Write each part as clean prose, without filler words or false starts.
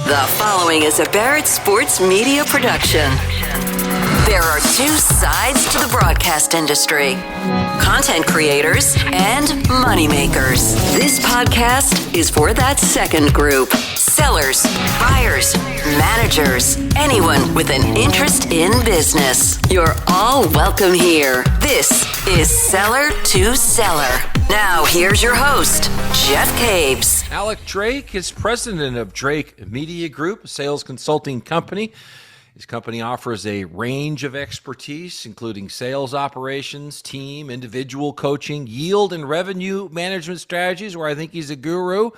The following is a Barrett Sports Media production. There are two sides to the broadcast industry: content creators and moneymakers. This podcast is for that second group: sellers, buyers, managers, anyone with an interest in business. You're all welcome here. This is Seller to Seller. Now, here's your host, Jeff Cabes. Alec Drake is president of Drake Media Group, a sales consulting company. His company offers a range of expertise, including sales operations, team, individual coaching, yield and revenue management strategies, where I think he's a guru,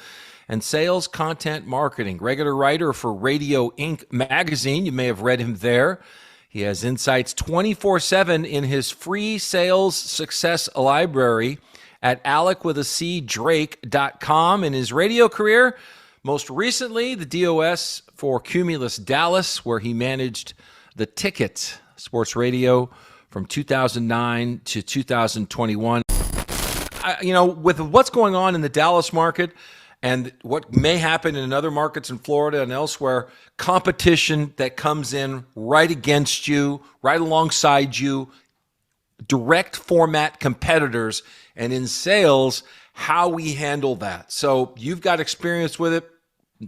and sales content marketing. Regular writer for Radio Inc. magazine. You may have read him there. He has insights 24/7 in his free sales success library at alecwithacdrake.com. In his radio career, most recently the DOS for Cumulus Dallas, where he managed The Ticket sports radio from 2009 to 2021. With what's going on in the Dallas market and what may happen in other markets in Florida and elsewhere, competition that comes in right against you, right alongside you, direct format competitors, and in sales, how we handle that. So you've got experience with it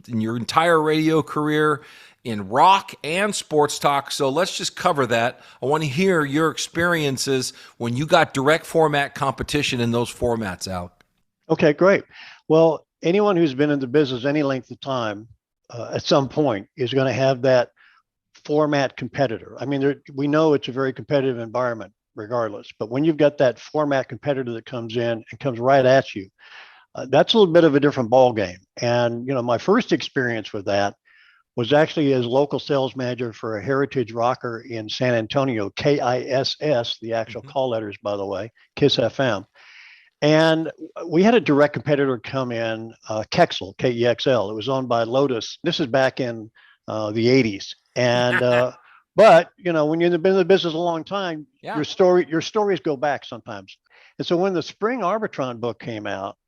in your entire radio career in rock and sports talk. So let's just cover that. I want to hear your experiences when you got direct format competition in those formats out. Okay, great. Well, anyone who's been in the business any length of time at some point is going to have that format competitor. I mean, we know it's a very competitive environment regardless, but when you've got that format competitor that comes in and comes right at you, that's a little bit of a different ball game. And my first experience with that was actually as local sales manager for a heritage rocker in San Antonio, KISS, the actual call letters, by the way, KISS FM. And we had a direct competitor come in, Kexel, KEXL. It was owned by Lotus. This is back in the 80s. And but when you've been in the business a long time, your stories go back sometimes. And so when the Spring Arbitron book came out,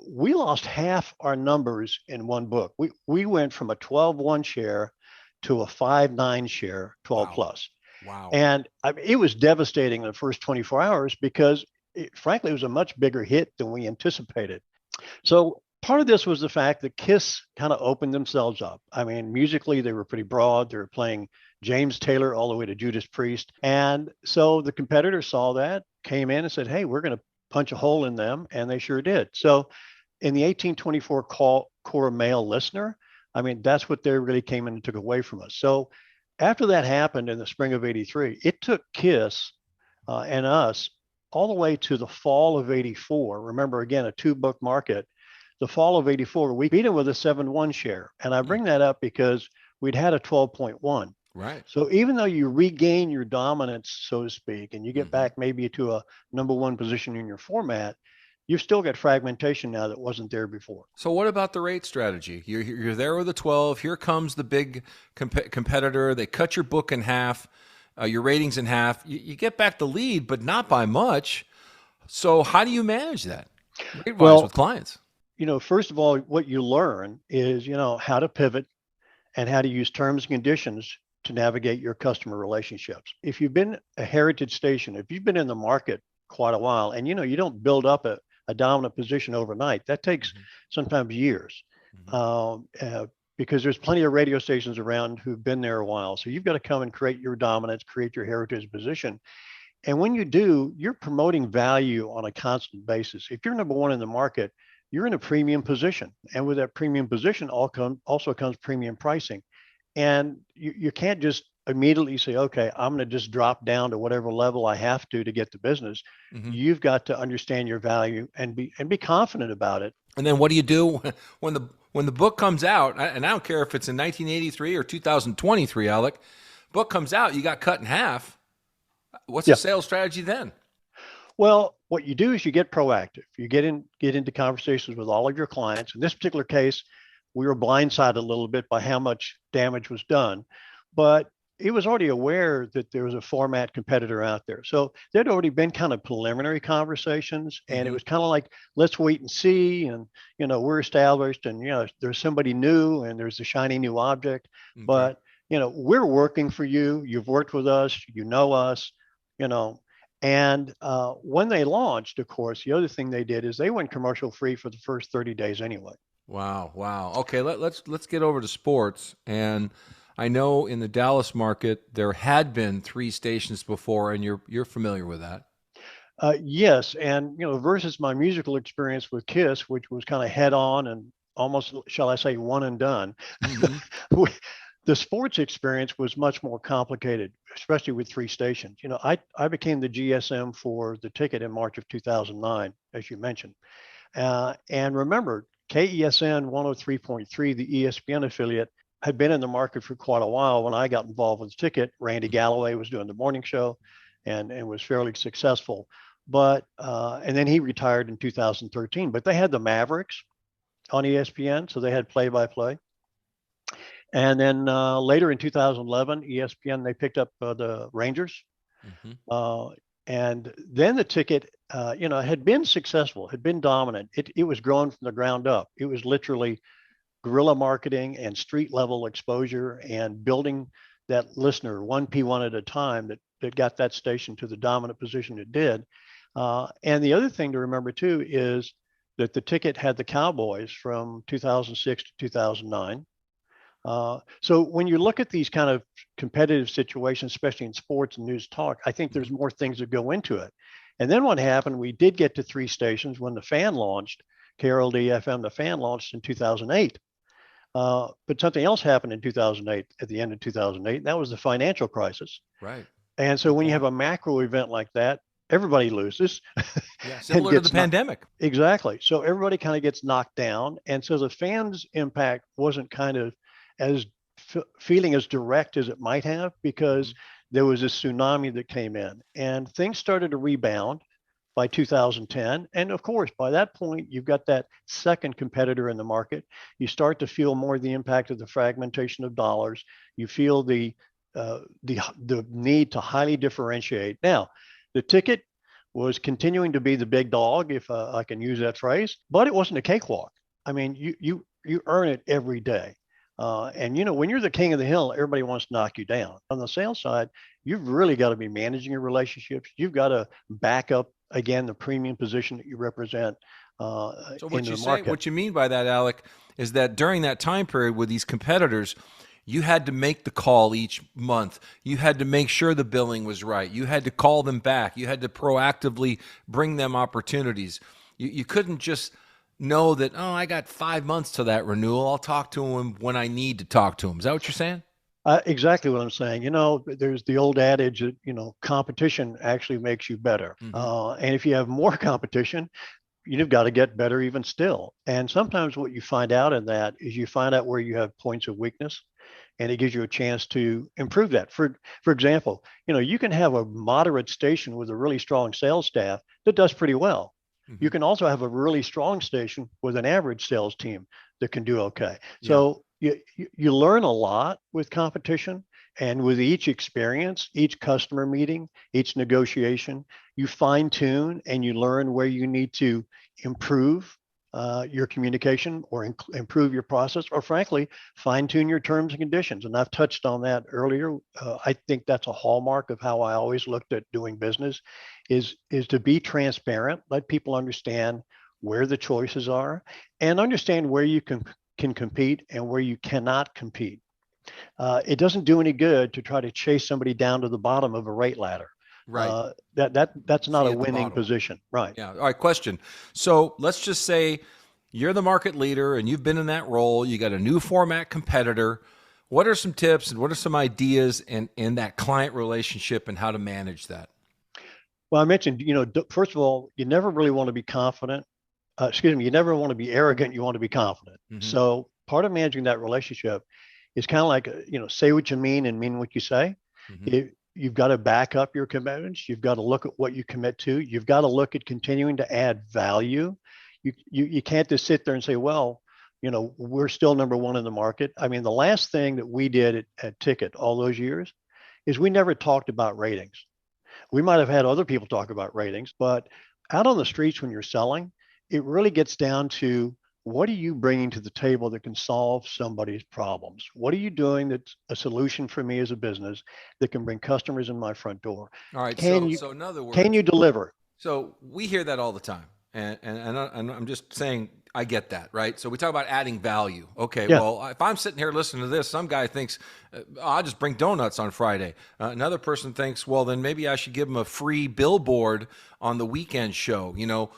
we lost half our numbers in one book. We went from a 12-1 share to a 5-9 share, 12 plus. Wow. And it was devastating in the first 24 hours because frankly, it was a much bigger hit than we anticipated. So part of this was the fact that KISS kind of opened themselves up. I mean, musically, they were pretty broad. They were playing James Taylor all the way to Judas Priest. And so the competitor saw that, came in and said, hey, we're going to punch a hole in them. And they sure did. So in the 1824 core male listener, I mean, that's what they really came in and took away from us. So after that happened in the spring of 83, it took KISS and us all the way to the fall of 84. Remember, again, a 2-book market. The fall of 84, we beat them with a 7-1 share. And I bring that up because we'd had a 12.1. Right. So even though you regain your dominance, so to speak, and you get back maybe to a number one position in your format, you've still got fragmentation now that wasn't there before. So what about the rate strategy? You're there with a 12. Here comes the big competitor. They cut your book in half, your ratings in half. You get back the lead, but not by much. So how do you manage that rate-wise with clients? First of all, what you learn is, how to pivot and how to use terms and conditions to navigate your customer relationships. If you've been a heritage station, if you've been in the market quite a while, and you don't build up a dominant position overnight, that takes sometimes years, because there's plenty of radio stations around who've been there a while. So you've got to come and create your dominance, create your heritage position. And when you do, you're promoting value on a constant basis. If you're number one in the market, you're in a premium position. And with that premium position also comes premium pricing. And you can't just immediately say, okay, I'm going to just drop down to whatever level I have to get the business. You've got to understand your value and be confident about it. And then what do you do when the book comes out? And I don't care if it's in 1983 or 2023, Alec. Book comes out, you got cut in half. What's the sales strategy then? Well, what you do is you get proactive. You get into conversations with all of your clients. In this particular case, we were blindsided a little bit by how much damage was done. But he was already aware that there was a format competitor out there. So there'd already been kind of preliminary conversations, and it Mm-hmm. was kind of like, let's wait and see. And, we're established, and, there's somebody new, and there's a shiny new object. Okay. But, we're working for you. You've worked with us. You know us, you know. And when they launched, of course, the other thing they did is they went commercial free for the first 30 days anyway. Wow, wow. Okay, let's get over to sports. And I know in the Dallas market there had been three stations before, and you're familiar with that. Yes, and versus my musical experience with Kiss, which was kind of head on and almost, shall I say, one and done. Hmm. The sports experience was much more complicated, especially with three stations. I became the GSM for the ticket in March of 2009, as you mentioned. And remember, KESN 103.3, the ESPN affiliate, had been in the market for quite a while when I got involved with the ticket. Randy Galloway was doing the morning show and was fairly successful. But and then he retired in 2013. But they had the Mavericks on ESPN, so they had play-by-play. And then later in 2011, ESPN, they picked up the Rangers. Hmm. Uh, and then the ticket, had been successful, had been dominant. It was growing from the ground up. It was literally guerrilla marketing and street level exposure and building that listener 1P1 at a time that got that station to the dominant position it did. And the other thing to remember too is that the ticket had the Cowboys from 2006 to 2009. So when you look at these kind of competitive situations, especially in sports and news talk, I think there's more things that go into it. And then what happened, we did get to three stations when the Fan launched, KRLD FM, the Fan launched in 2008. But something else happened in 2008, at the end of 2008, and that was the financial crisis. Right. And so Good when you have point. a macro event like that, everybody loses Yeah, and similar to the gets knocked. pandemic. Exactly. So everybody kind of gets knocked down. And so the fans' impact wasn't kind of as feeling as direct as it might have because Hmm. there was this tsunami that came in and things started to rebound by 2010. And of course, by that point, you've got that second competitor in the market. You start to feel more the impact of the fragmentation of dollars. You feel the need to highly differentiate. Now, the ticket was continuing to be the big dog, if I can use that phrase, but it wasn't a cakewalk. I mean, you earn it every day. And when you're the king of the hill, everybody wants to knock you down. On the sales side, you've really got to be managing your relationships. You've got to back up again the premium position that you represent So in what you the say, market. what you mean by that, Alec, is that during that time period with these competitors, you had to make the call each month. You had to make sure the billing was right. You had to call them back. You had to proactively bring them opportunities. You couldn't just know that, oh, I got 5 months to that renewal. I'll talk to them when I need to talk to them. Is that what you're saying? Exactly what I'm saying. There's the old adage that, competition actually makes you better. Hmm. And if you have more competition, you've got to get better even still. And sometimes what you find out in that is you find out where you have points of weakness and it gives you a chance to improve that. For example, you can have a moderate station with a really strong sales staff that does pretty well. Hmm. You can also have a really strong station with an average sales team that can do okay. Yeah. So you learn a lot with competition, and with each experience, each customer meeting, each negotiation, you fine tune and you learn where you need to improve your communication or improve your process, or frankly, fine tune your terms and conditions. And I've touched on that earlier. I think that's a hallmark of how I always looked at doing business is to be transparent, let people understand where the choices are and understand where you can compete and where you cannot compete. It doesn't do any good to try to chase somebody down to the bottom of a rate ladder. Right. That's not See a at the winning bottom. position, right? Yeah. All right. Question. So let's just say you're the market leader and you've been in that role. You got a new format competitor. What are some tips and what are some ideas in that client relationship and how to manage that? Well, I mentioned, first of all, you never really want to be confident. Excuse me, you never want to be arrogant. You want to be confident. Hmm. So part of managing that relationship is kind of like, say what you mean and mean what you say. Hmm. You've got to back up your commitments. You've got to look at what you commit to. You've got to look at continuing to add value. You can't just sit there and say, well, we're still number one in the market. I mean, the last thing that we did at Ticket all those years is we never talked about ratings. We might have had other people talk about ratings, but out on the streets when you're selling, it really gets down to what are you bringing to the table that can solve somebody's problems? What are you doing that's a solution for me as a business that can bring customers in my front door? All right. Can you So in other can words, you deliver? so we hear that all the time, and I'm just saying I get that, right? So we talk about adding value. Okay, Yeah, well, if I'm sitting here listening to this, some guy thinks I'll just bring donuts on Friday. Another person thinks, well, then maybe I should give them a free billboard on the weekend show.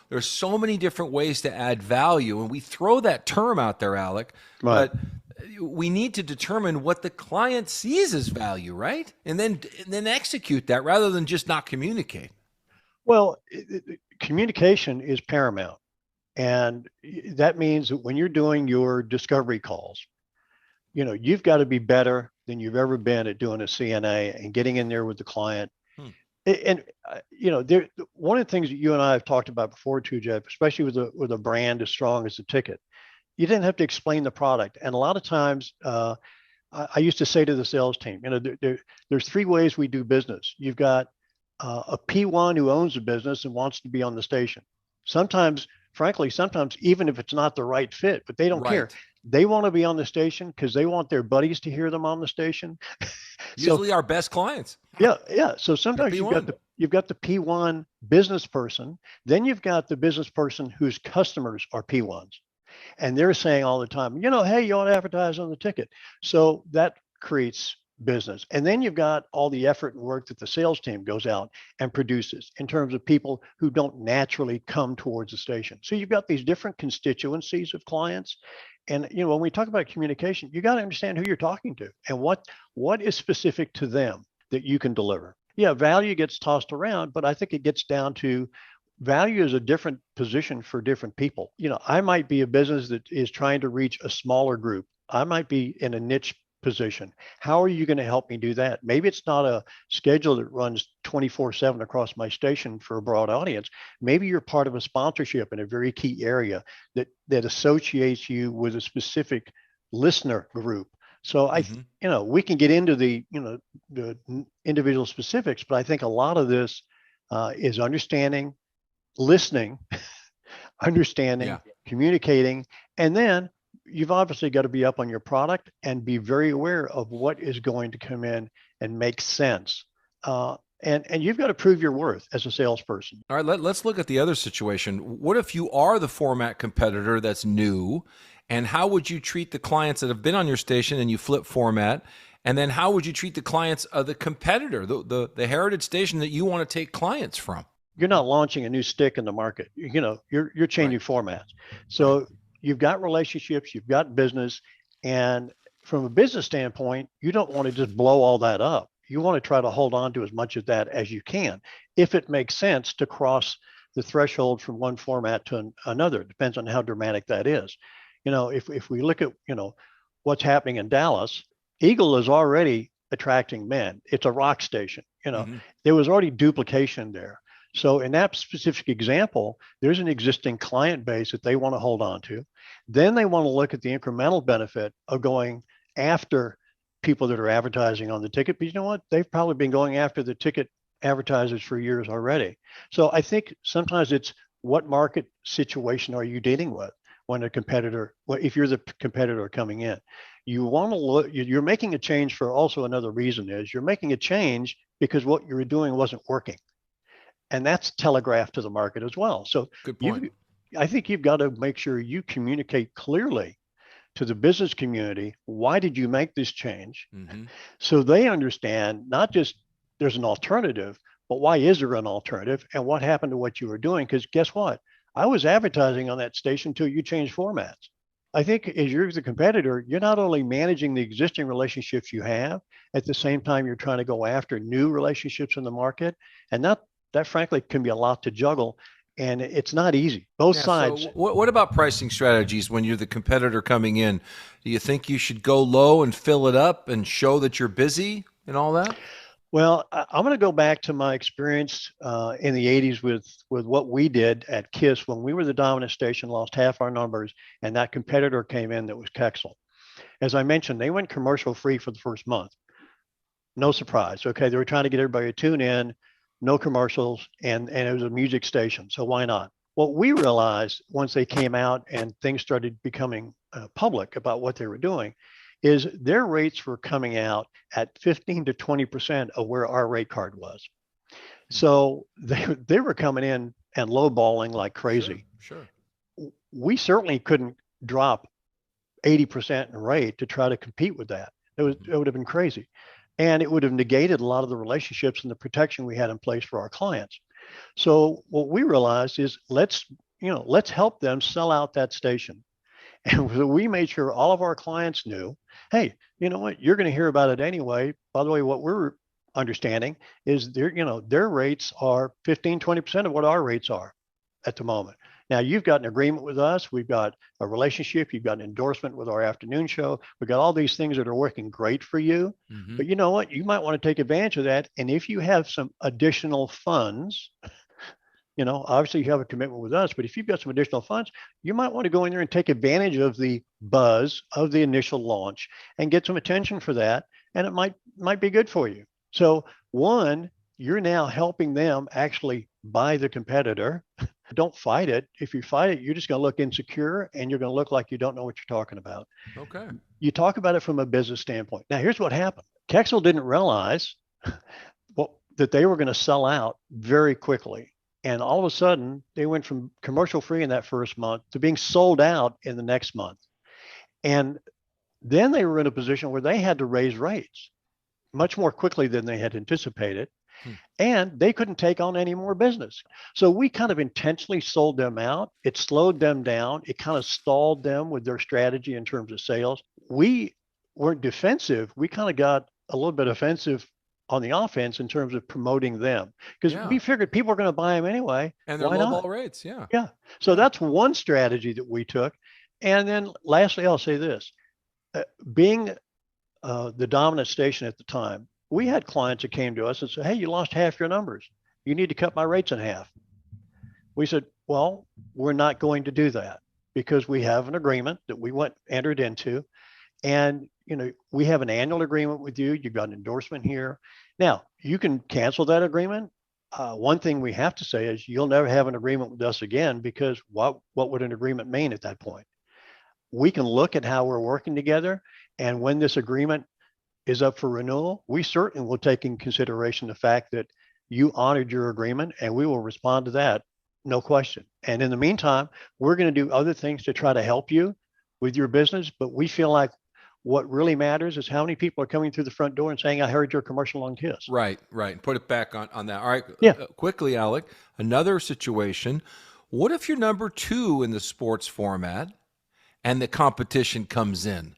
There's so many different ways to add value, and we throw that term out there, Alec, right. but we need to determine what the client sees as value, right? And then execute that rather than just not communicate. Well, communication is paramount. And that means that when you're doing your discovery calls, you've got to be better than you've ever been at doing a CNA and getting in there with the client. And one of the things that you and I have talked about before too, Jeff, especially with a brand as strong as the Ticket, you didn't have to explain the product. And a lot of times, I used to say to the sales team, there's three ways we do business. You've got a P1 who owns the business and wants to be on the station. Frankly, sometimes even if it's not the right fit, but they don't care. Right. They want to be on the station because they want their buddies to hear them on the station. Usually our best clients. Yeah. So sometimes P1. you've got the P1 business person, then you've got the business person whose customers are P1s. And they're saying all the time, hey, you ought to advertise on the Ticket. So that creates business. And then you've got all the effort and work that the sales team goes out and produces in terms of people who don't naturally come towards the station. So you've got these different constituencies of clients. And when we talk about communication, you got to understand who you're talking to and what is specific to them that you can deliver. Yeah, value gets tossed around, but I think it gets down to value is a different position for different people. I might be a business that is trying to reach a smaller group. I might be in a niche position. How are you going to help me do that? Maybe it's not a schedule that runs 24/7 across my station for a broad audience. Maybe you're part of a sponsorship in a very key area that associates you with a specific listener group. So we can get into the individual specifics, but I think a lot of this is understanding, listening, understanding, communicating, and then you've obviously got to be up on your product and be very aware of what is going to come in and make sense. And you've got to prove your worth as a salesperson. All right, let's look at the other situation. What if you are the format competitor that's new, and how would you treat the clients that have been on your station and you flip format? And then how would you treat the clients of the competitor, the heritage station that you want to take clients from? You're not launching a new stick in the market. You're changing formats. So you've got relationships, you've got business, and from a business standpoint, you don't want to just blow all that up. You want to try to hold on to as much of that as you can, if it makes sense to cross the threshold from one format to another. It depends on how dramatic that is. If we look at what's happening in Dallas, Eagle is already attracting men. It's a rock station. There was already duplication there. So in that specific example, there's an existing client base that they want to hold on to. Then they want to look at the incremental benefit of going after people that are advertising on the Ticket. But you know what? They've probably been going after the Ticket advertisers for years already. So I think sometimes it's what market situation are you dealing with when a competitor, if you're the competitor coming in. You want to look, you're making a change for also another reason is you're making a change because what you were doing wasn't working. And that's telegraphed to the market as well. So good point. I think you've got to make sure you communicate clearly to the business community, why did you make this change? So they understand not just there's an alternative, but why is there an alternative and what happened to what you were doing? Because guess what? I was advertising on that station until you changed formats. I think as you're the competitor, you're not only managing the existing relationships you have, at the same time, you're trying to go after new relationships in the market. And that frankly can be a lot to juggle, and it's not easy. Both sides. So what about pricing strategies when you're the competitor coming in? Do you think you should go low and fill it up and show that you're busy and all that? Well, I'm going to go back to my experience in the 80s with what we did at KISS when we were the dominant station, lost half our numbers, and that competitor came in that was Kexel. As I mentioned, they went commercial free for the first month. No surprise. Okay. They were trying to get everybody to tune in, no commercials, and it was a music station. So why not? What we realized once they came out and things started becoming public about what they were doing is their rates were coming out at 15 to 20% of where our rate card was. So they were coming in and lowballing like crazy. Sure. We certainly couldn't drop 80% in rate to try to compete with that. It would have been crazy. And it would have negated a lot of the relationships and the protection we had in place for our clients. So what we realized is let's help them sell out that station. And so we made sure all of our clients knew, hey, you know what, you're going to hear about it anyway. By the way, what we're understanding is their rates are 15, 20% of what our rates are at the moment. Now you've got an agreement with us. We've got a relationship. You've got an endorsement with our afternoon show. We've got all these things that are working great for you. Mm-hmm. But you know what? You might want to take advantage of that. And if you have some additional funds, obviously you have a commitment with us, but if you've got some additional funds, you might want to go in there and take advantage of the buzz of the initial launch and get some attention for that. And it might be good for you. So one, you're now helping them actually buy the competitor. Don't fight it. If you fight it, you're just going to look insecure and you're going to look like you don't know what you're talking about. Okay. You talk about it from a business standpoint. Now, here's what happened. Kexel didn't realize that they were going to sell out very quickly. And all of a sudden, they went from commercial free in that first month to being sold out in the next month. And then they were in a position where they had to raise rates much more quickly than they had anticipated. And they couldn't take on any more business. So we kind of intentionally sold them out. It slowed them down. It kind of stalled them with their strategy in terms of sales. We weren't defensive. We kind of got a little bit offensive on the offense in terms of promoting them because we figured people are going to buy them anyway. And they're low ball rates. Yeah. Yeah. So that's one strategy that we took. And then lastly, I'll say this, being the dominant station at the time, we had clients that came to us and said, hey, you lost half your numbers. You need to cut my rates in half. We said, well, we're not going to do that because we have an agreement that we entered into. And, we have an annual agreement with you. You've got an endorsement here. Now, you can cancel that agreement. One thing we have to say is you'll never have an agreement with us again because what would an agreement mean at that point? We can look at how we're working together. And when this agreement is up for renewal, we certainly will take in consideration the fact that you honored your agreement and we will respond to that, no question. And in the meantime, we're going to do other things to try to help you with your business. But we feel like what really matters is how many people are coming through the front door and saying, I heard your commercial on KISS. Right. Put it back on that. All right. Yeah. Quickly, Alec, another situation. What if you're number 2 in the sports format and the competition comes in?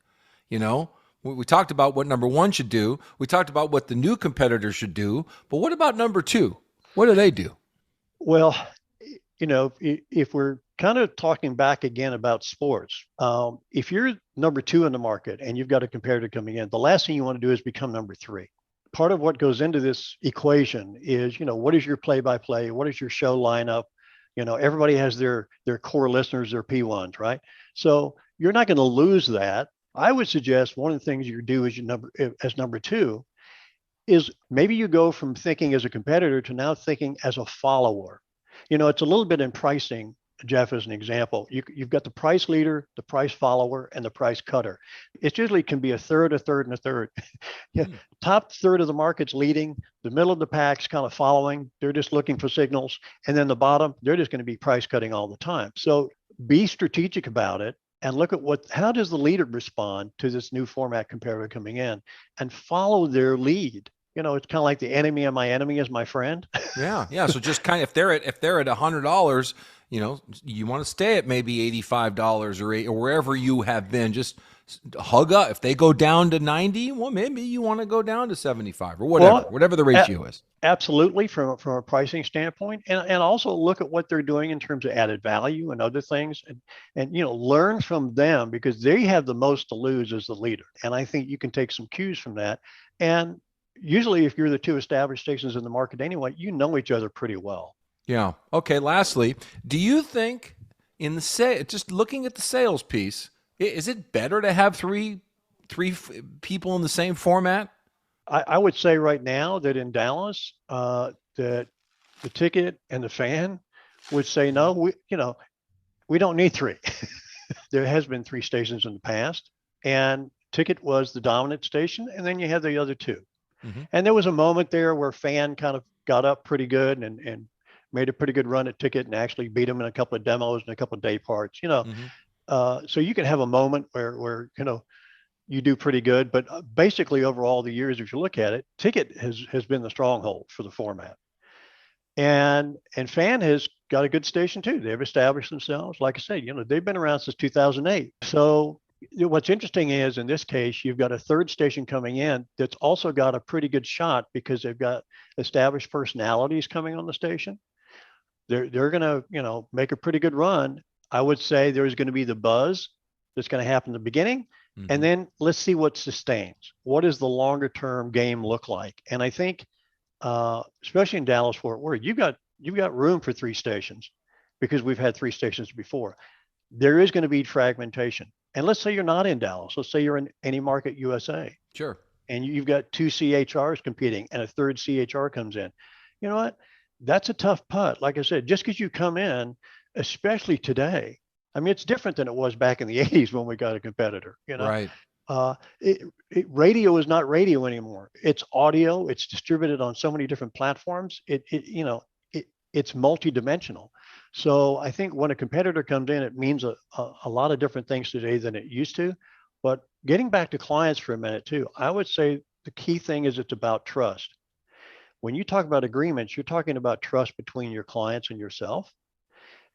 We talked about what number 1 should do. We talked about what the new competitor should do. But what about number 2? What do they do? Well, if we're kind of talking back again about sports, if you're number 2 in the market and you've got a competitor coming in, the last thing you want to do is become number 3. Part of what goes into this equation is, what is your play-by-play? What is your show lineup? Everybody has their core listeners, their P1s, right? So you're not going to lose that. I would suggest one of the things you do as number 2 is maybe you go from thinking as a competitor to now thinking as a follower. It's a little bit in pricing, Jeff, as an example. You've got the price leader, the price follower, and the price cutter. It usually can be a third, and a third. Top third of the market's leading, the middle of the pack's kind of following. They're just looking for signals. And then the bottom, they're just going to be price cutting all the time. So be strategic about it. And look at how does the leader respond to this new format competitor coming in and follow their lead. It's kind of like the enemy of my enemy is my friend. Yeah. So just kind of, if they're at $100, you want to stay at maybe $85 or wherever you have been, just hug up. If they go down to 90, well, maybe you want to go down to 75 or whatever the ratio is. Absolutely, from a pricing standpoint, and also look at what they're doing in terms of added value and other things, and learn from them because they have the most to lose as the leader. And I think you can take some cues from that. And usually, if you're the 2 established stations in the market anyway, you know each other pretty well. Yeah. Okay. Lastly, do you think just looking at the sales piece, is it better to have three people in the same format? I would say right now that in Dallas, that the Ticket and the Fan would say, no, we don't need three. There has been three stations in the past, and Ticket was the dominant station, and then you had the other two. Mm-hmm. And there was a moment there where Fan kind of got up pretty good and made a pretty good run at Ticket and actually beat them in a couple of demos and a couple of day parts, Mm-hmm. So you can have a moment where you do pretty good, but basically over all the years, if you look at it, Ticket has been the stronghold for the format. And Fan has got a good station too. They've established themselves. Like I said, they've been around since 2008. So what's interesting is in this case, you've got a third station coming in that's also got a pretty good shot because they've got established personalities coming on the station. They're going to, make a pretty good run. I would say there's going to be the buzz that's going to happen in the beginning. Mm-hmm. And then let's see what sustains. What does the longer term game look like? And I think, especially in Dallas Fort Worth, you've got room for three stations because we've had three stations before. There is going to be fragmentation. And let's say you're not in Dallas. Let's say you're in any market USA. Sure. And you've got two CHRs competing and a third CHR comes in. You know what? That's a tough putt. Like I said, just because you come in, especially today, I mean, it's different than it was back in the 80s when we got a competitor, Right. Radio is not radio anymore. It's audio. It's distributed on so many different platforms. It's multidimensional. So I think when a competitor comes in, it means a lot of different things today than it used to. But getting back to clients for a minute too, I would say the key thing is it's about trust. When you talk about agreements, you're talking about trust between your clients and yourself.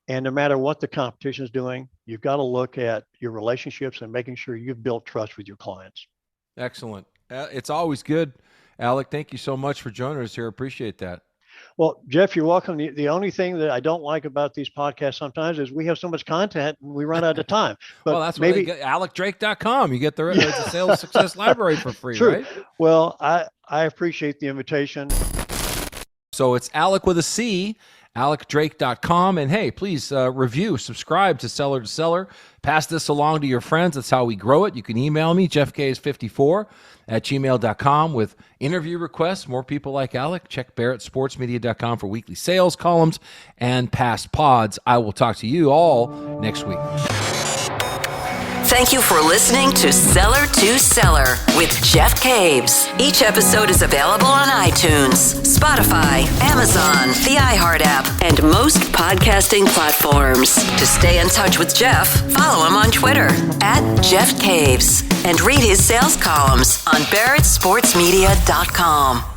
And no matter what the competition is doing, you've got to look at your relationships and making sure you've built trust with your clients. Excellent. It's always good. Alec, thank you so much for joining us here. Appreciate that. Well, Jeff, you're welcome. The only thing that I don't like about these podcasts sometimes is we have so much content and we run out of time. But well, that's maybe AlecDrake.com. You get the Sales Success Library for free, True. Right? Well, I appreciate the invitation. So it's Alec with a C, AlecDrake.com. And hey, please review, subscribe to Seller to Seller. Pass this along to your friends. That's how we grow it. You can email me, jeffks54@gmail.com with interview requests. More people like Alec. Check BarrettSportsMedia.com for weekly sales columns and past pods. I will talk to you all next week. Thank you for listening to Seller to Seller with Jeff Caves. Each episode is available on iTunes, Spotify, Amazon, the iHeart app, and most podcasting platforms. To stay in touch with Jeff, follow him on Twitter @Jeff Caves and read his sales columns on BarrettSportsMedia.com.